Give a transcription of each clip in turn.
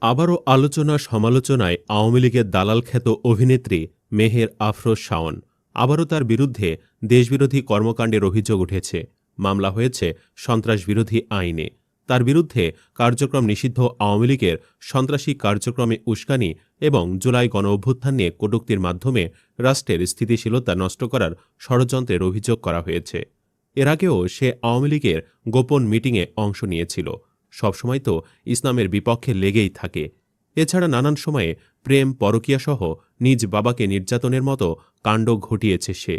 আবারও আলোচনা সমালোচনায় আওয়ামী লীগের দালাল খ্যাত অভিনেত্রী মেহের আফরোজ শাওন। আবারও তার বিরুদ্ধে দেশবিরোধী কর্মকাণ্ডের অভিযোগ উঠেছে। মামলা হয়েছে সন্ত্রাসবিরোধী আইনে। তার বিরুদ্ধে কার্যক্রম নিষিদ্ধ আওয়ামী লীগের সন্ত্রাসী কার্যক্রমে উস্কানি এবং জুলাই গণঅভ্যুত্থান নিয়ে কটূক্তির মাধ্যমে রাষ্ট্রের স্থিতিশীলতা নষ্ট করার ষড়যন্ত্রের অভিযোগ করা হয়েছে। এর আগেও সে আওয়ামী লীগের গোপন মিটিংয়ে অংশ নিয়েছিল। সবসময় তো ইসলামের বিপক্ষে লেগেই থাকে। এছাড়া নানান সময়ে প্রেম পরকীয়াসহ নিজ বাবাকে নির্যাতনের মতো কাণ্ড ঘটিয়েছে সে।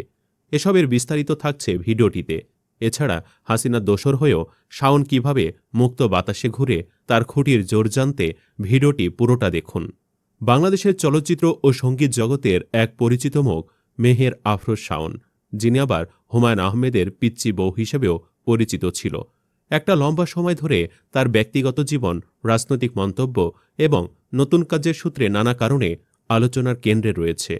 এসবের বিস্তারিত থাকছে ভিডিওটিতে। এছাড়া হাসিনার দোসর হয়েও শাওন কিভাবে মুক্ত বাতাসে ঘুরে তার খুঁটির জোর জানতে ভিডিওটি পুরোটা দেখুন। বাংলাদেশের চলচ্চিত্র ও সঙ্গীত জগতের এক পরিচিত মুখ মেহের আফরোজ শাওন, যিনি আবার হুমায়ূন আহমেদের পিচ্চি বউ হিসেবেও পরিচিত ছিল। একটা লম্বা সময় ধরে তার ব্যক্তিগত জীবন, রাজনৈতিক মন্তব্য এবং নতুন কাজের সূত্রে নানা কারণে আলোচনার কেন্দ্রে রয়েছে।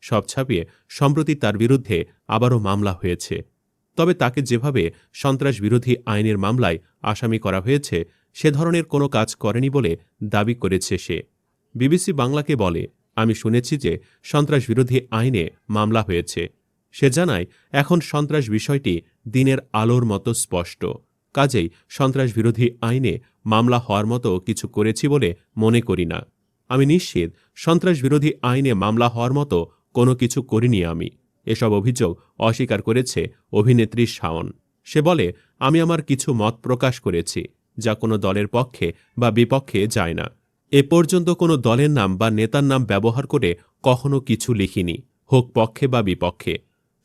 সব ছাপিয়ে সম্প্রতি তার বিরুদ্ধে আবারও মামলা হয়েছে। তবে তাকে যেভাবে সন্ত্রাস বিরোধী আইনের মামলায় আসামি করা হয়েছে, সে ধরনের কোনো কাজ করেনি বলে দাবি করেছে সে। বিবিসি বাংলাকে বলে, আমি শুনেছি যে সন্ত্রাস বিরোধী আইনে মামলা হয়েছে। সে জানায়, এখন সন্ত্রাস বিষয়টি দিনের আলোর মতো স্পষ্ট। কাজেই সন্ত্রাস বিরোধী আইনে মামলা হওয়ার মতো কিছু করেছি বলে মনে করি না। আমি নিশ্চিত সন্ত্রাস বিরোধী আইনে মামলা হওয়ার মতো কোনো কিছু করিনি আমি। এসব অভিযোগ অস্বীকার করেছে অভিনেত্রী শাওন। সে বলে, আমি আমার কিছু মত প্রকাশ করেছি, যা কোনো দলের পক্ষে বা বিপক্ষে যায় না। এ পর্যন্ত কোনো দলের নাম বা নেতার নাম ব্যবহার করে কখনো কিছু লিখিনি, হোক পক্ষে বা বিপক্ষে।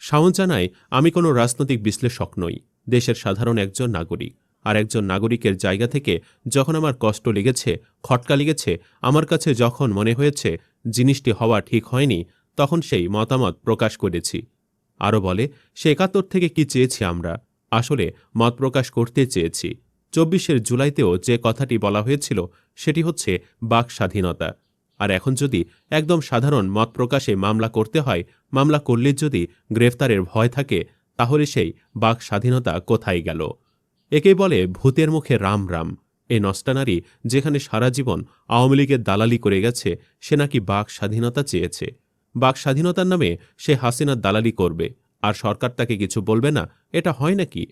শাওন জানায়, আমি কোনো রাজনৈতিক বিশ্লেষক নই, দেশের সাধারণ একজন নাগরিক। আর একজন নাগরিকের জায়গা থেকে যখন আমার কষ্ট লেগেছে, খটকা লেগেছে, আমার কাছে যখন মনে হয়েছে জিনিসটি হওয়া ঠিক হয়নি, তখন সেই মতামত প্রকাশ করেছি। আরও বলে, সে ৭১ থেকে কি চেয়েছি আমরা? আসলে মত প্রকাশ করতে চেয়েছি। ২৪শে জুলাইতেও যে কথাটি বলা হয়েছিল, সেটি হচ্ছে বাক স্বাধীনতা। আর এখন যদি একদম সাধারণ মত প্রকাশে মামলা করতে হয়, মামলা করলে যদি গ্রেফতারের ভয় থাকে, তাহলে সেই বাক স্বাধীনতা কোথায় গেল? একে বলে ভূতের মুখে রাম রাম। এই নষ্টা নারী যেখানে সারা জীবন আওয়ামী লীগের দালালি করে গেছে, সে নাকি বাক স্বাধীনতা চেয়েছে। বাক স্বাধীনতার নামে সে হাসিনার দালালি করবে, আর সরকার তাকে কিছু বলবে না? এটা হয় নাকি?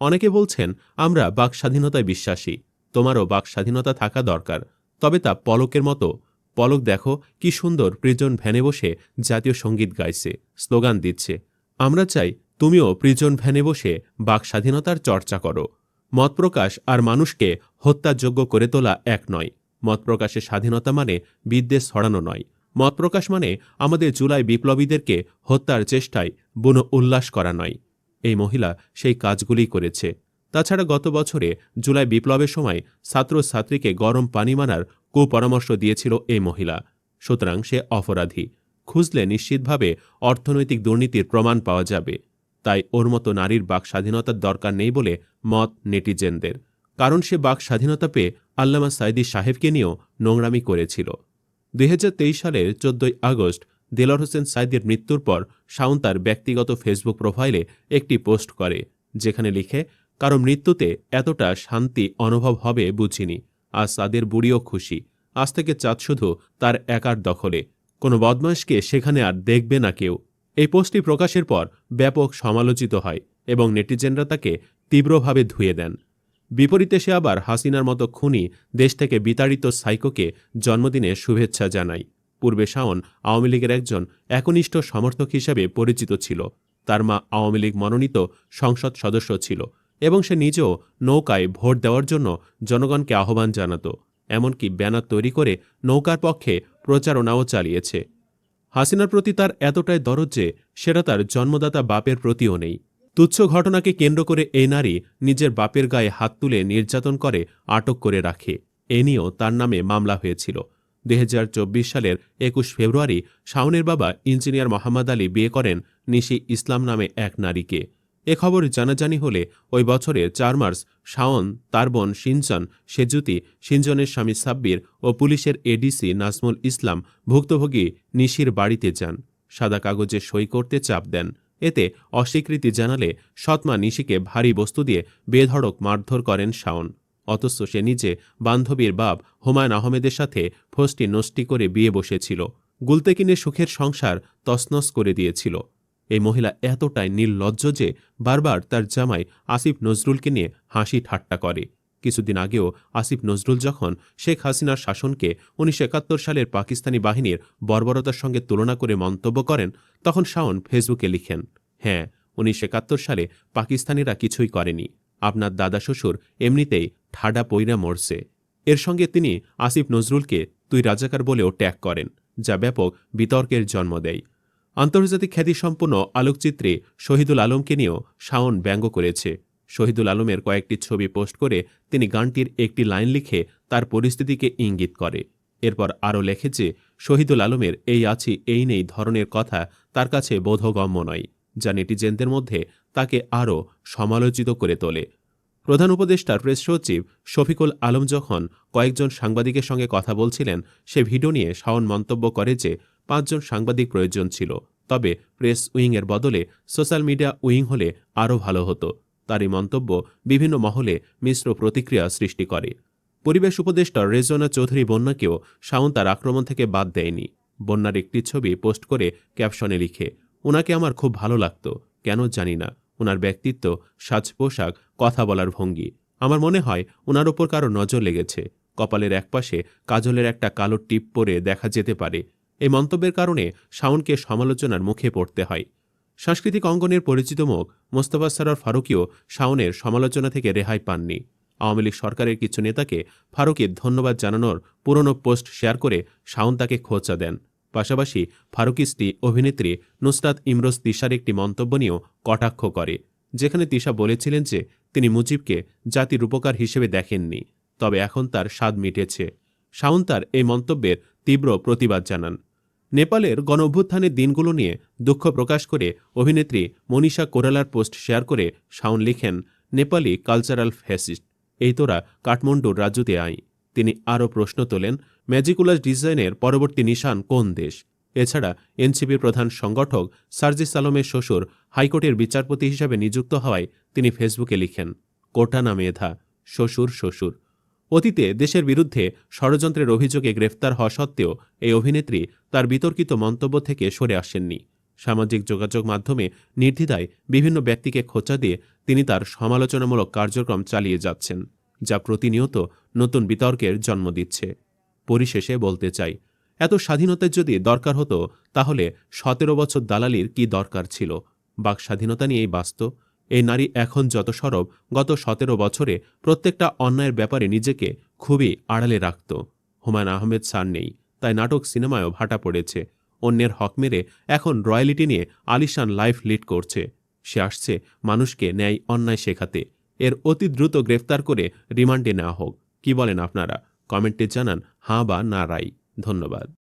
অনেকে বলছেন, আমরা বাক স্বাধীনতায় বিশ্বাসী। তোমারও বাক স্বাধীনতা থাকা দরকার, তবে তা পলকের মতো। পলক দেখো কি সুন্দর প্রিজন ভ্যানে বসে জাতীয় সঙ্গীত গাইছে, স্লোগান দিচ্ছে। আমরা চাই তুমিও প্রিজন ভ্যানে বসে বাক স্বাধীনতার চর্চা করো। মত প্রকাশ আর মানুষকে হত্যাযোগ্য করে তোলা এক নয়। মত প্রকাশের স্বাধীনতা মানে বিদ্বেষ ছড়ানো নয়। মত প্রকাশ মানে আমাদের জুলাই বিপ্লবীদেরকে হত্যার চেষ্টায় বুনো উল্লাস করা নয়। এই মহিলা সেই কাজগুলি করেছে। তাছাড়া গত বছরে জুলাই বিপ্লবের সময় ছাত্রছাত্রীকে গরম পানি মানার কুপরামর্শ দিয়েছিল এই মহিলা। সুতরাং সে অপরাধী। খুঁজলে নিশ্চিতভাবে অর্থনৈতিক দুর্নীতির প্রমাণ পাওয়া যাবে। তাই ওর মতো নারীর বাক স্বাধীনতার দরকার নেই বলে মত নেটিজেনদের। কারণ সে বাক স্বাধীনতা পেয়ে আল্লামা সাঈদী সাহেবকে নিয়েও নোংরামি করেছিল। ২০২৩ সালের ১৪ই আগস্ট দেলোয়ার হোসেন সাঈদীর মৃত্যুর পর শাওন তার ব্যক্তিগত ফেসবুক প্রোফাইলে একটি পোস্ট করে, যেখানে লিখে, কারো মৃত্যুতে এতটা শান্তি অনুভব হবে বুঝিনি। আজ তাদের বুড়িও খুশি। আজ থেকে চাঁদ শুধু তার একার দখলে। কোনো বদমাশকে সেখানে আর দেখবে না কেউ। এই পোস্টটি প্রকাশের পর ব্যাপক সমালোচিত হয় এবং নেটিজেনরা তাকে তীব্রভাবে ধুয়ে দেন। বিপরীতে সে আবার হাসিনার মতো খুনি দেশ থেকে বিতাড়িত সাইকোকে জন্মদিনে শুভেচ্ছা জানায়। পূর্বে শাওন আওয়ামী লীগের একজন একনিষ্ঠ সমর্থক হিসেবে পরিচিত ছিল। তার মা আওয়ামী লীগ মনোনীত সংসদ সদস্য ছিল এবং সে নিজেও নৌকায় ভোট দেওয়ার জন্য জনগণকে আহ্বান জানাত। এমনকি ব্যানার তৈরি করে নৌকার পক্ষে প্রচারণাও চালিয়েছে। হাসিনার প্রতি তার এতটাই দরদ যে সেটা তার জন্মদাতা বাপের প্রতিও নেই। তুচ্ছ ঘটনাকে কেন্দ্র করে এই নারী নিজের বাপের গায়ে হাত তুলে নির্যাতন করে আটক করে রাখে। এ নিয়েও তার নামে মামলা হয়েছিল। ২০২৪ সালের ২১ ফেব্রুয়ারি শাওনের বাবা ইঞ্জিনিয়ার মোহাম্মদ আলী বিয়ে করেন নিশি ইসলাম নামে এক নারীকে। এ খবর জানাজানি হলে ওই বছরের ৪ মার্চ শাওন, তার বোন সিনজন, সেজুতি, সিনজনের স্বামী সাব্বির ও পুলিশের এডিসি নাজমুল ইসলাম ভুক্তভোগী নিশির বাড়িতে যান। সাদা কাগজে সই করতে চাপ দেন। এতে অস্বীকৃতি জানালে সৎমা নিশিকে ভারী বস্তু দিয়ে বেধড়ক মারধর করেন শাওন। অথচ সে নিজে বান্ধবীর বাপ হুমায়ুন আহমেদের সাথে ফষ্টি নষ্টি করে বিয়ে বসেছিল, গুলতে কিনে সুখের সংসার তছনছ করে দিয়েছিল। এই মহিলা এতটাই নির্লজ্জ যে বারবার তার জামাই আসিফ নজরুলকে নিয়ে হাসি ঠাট্টা করে। কিছুদিন আগেও আসিফ নজরুল যখন শেখ হাসিনার শাসনকে ১৯৭১ সালের পাকিস্তানি বাহিনীর বর্বরতার সঙ্গে তুলনা করে মন্তব্য করেন, তখন শাওন ফেসবুকে লিখেন, হ্যাঁ, ১৯৭১ সালে পাকিস্তানিরা কিছুই করেনি, আপনার দাদা শ্বশুর এমনিতেই ঠাডা পইরা মরছে। এর সঙ্গে তিনি আসিফ নজরুলকে তুই রাজাকার বলেও ট্যাগ করেন, যা ব্যাপক বিতর্কের জন্ম দেয়। আন্তর্জাতিক খ্যাতিসম্পন্ন আলোকচিত্রী শহীদুল আলমকে নিয়েও শাওন ব্যঙ্গ করেছে। শহীদুল আলমের কয়েকটি ছবি পোস্ট করে তিনি গানটির একটি লাইন লিখে তার পরিস্থিতিকে ইঙ্গিত করে। এরপর আরও লেখে যে শহীদুল আলমের এই আছি এই নেই ধরনের কথা তার কাছে বোধগম্য নয়, যা নেটিজেনদের মধ্যে তাকে আরও সমালোচিত করে তোলে। প্রধান উপদেষ্টার প্রেস সচিব শফিকুল আলম যখন কয়েকজন সাংবাদিকের সঙ্গে কথা বলছিলেন, সে ভিডিও নিয়ে শাওন মন্তব্য করে যে ৫ জন সাংবাদিক প্রয়োজন ছিল, তবে প্রেস উইংয়ের বদলে সোশ্যাল মিডিয়া উইং হলে আরও ভালো হতো। তার এই মন্তব্য বিভিন্ন মহলে মিশ্র প্রতিক্রিয়া সৃষ্টি করে। পরিবেশ উপদেষ্টা রেজওয়ানা চৌধুরী বন্যাকেও শাওন তার আক্রমণ থেকে বাদ দেয়নি। বন্যার একটি ছবি পোস্ট করে ক্যাপশনে লিখে, ওনাকে আমার খুব ভালো লাগতো, কেন জানি না, ওনার ব্যক্তিত্ব, সাজ পোশাক, কথা বলার ভঙ্গি, আমার মনে হয় ওনার ওপর কারো নজর লেগেছে। কপালের একপাশে কাজলের একটা কালো টিপ পরে দেখা যেতে পারে। এই মন্তব্যের কারণে শাওনকে সমালোচনার মুখে পড়তে হয়। সাংস্কৃতিক অঙ্গনের পরিচিত মুখ মোস্তফা সরোয়ার ফারুকীও শাওনের সমালোচনা থেকে রেহাই পাননি। আওয়ামী লীগ সরকারের কিছু নেতাকে ফারুকীর ধন্যবাদ জানানোর পুরনো পোস্ট শেয়ার করে শাওন তাকে খোঁচা দেন। পাশাপাশি ফারুকী স্ত্রী অভিনেত্রী নুসরাত ইমরোজ তিশার একটি মন্তব্য নিয়েও কটাক্ষ করে, যেখানে তিশা বলেছিলেন যে তিনি মুজিবকে জাতির উপকার হিসেবে দেখেননি, তবে এখন তার স্বাদ মিটেছে। শাওন তার এই মন্তব্যের তীব্র প্রতিবাদ জানান। নেপালের গণঅভ্যুত্থানের দিনগুলো নিয়ে দুঃখ প্রকাশ করে অভিনেত্রী মনীষা কোরালার পোস্ট শেয়ার করে শাওন লিখেন, নেপালি কালচারাল ফ্যাসিস্ট, এই তোরা কাঠমান্ডুর রাজ্যতে আই। তিনি আরও প্রশ্ন তোলেন, ম্যাজিকুলাস ডিজাইনের পরবর্তী নিশান কোন দেশ? এছাড়া এনসিপির প্রধান সংগঠক সার্জিস আলমের শ্বশুর হাইকোর্টের বিচারপতি হিসাবে নিযুক্ত হওয়ায় তিনি ফেসবুকে লিখেন, কোটা না মেধা, শ্বশুর শ্বশুর। অতীতে দেশের বিরুদ্ধে ষড়যন্ত্রের অভিযোগে গ্রেফতার হওয়া সত্ত্বেও এই অভিনেত্রী তার বিতর্কিত মন্তব্য থেকে সরে আসেননি। সামাজিক যোগাযোগ মাধ্যমে নির্দ্বিধায় বিভিন্ন ব্যক্তিকে খোঁচা দিয়ে তিনি তার সমালোচনামূলক কার্যক্রম চালিয়ে যাচ্ছেন, যা প্রতিনিয়ত নতুন বিতর্কের জন্ম দিচ্ছে। পরিশেষে বলতে চাই, এত স্বাধীনতার যদি দরকার হতো তাহলে ১৭ বছর দালালির কি দরকার ছিল? বাক স্বাধীনতা নিয়েই বাঁচত। এই নারী এখন যত সরব, গত ১৭ বছরে প্রত্যেকটা অন্যায়ের ব্যাপারে নিজেকে খুবই আড়ালে রাখত। হুমায়ুন আহমেদ স্যার নেই, তাই নাটক সিনেমায়ও ভাটা পড়েছে। অন্যের হক মেরে এখন রয়্যালিটি নিয়ে আলিশান লাইফ লিড করছে। সে আসছে মানুষকে ন্যায় অন্যায় শেখাতে। এর অতি দ্রুত গ্রেফতার করে রিমান্ডে নেওয়া হোক। কি বলেন আপনারা? কমেন্টে জানান হাঁ বা না রায়। ধন্যবাদ।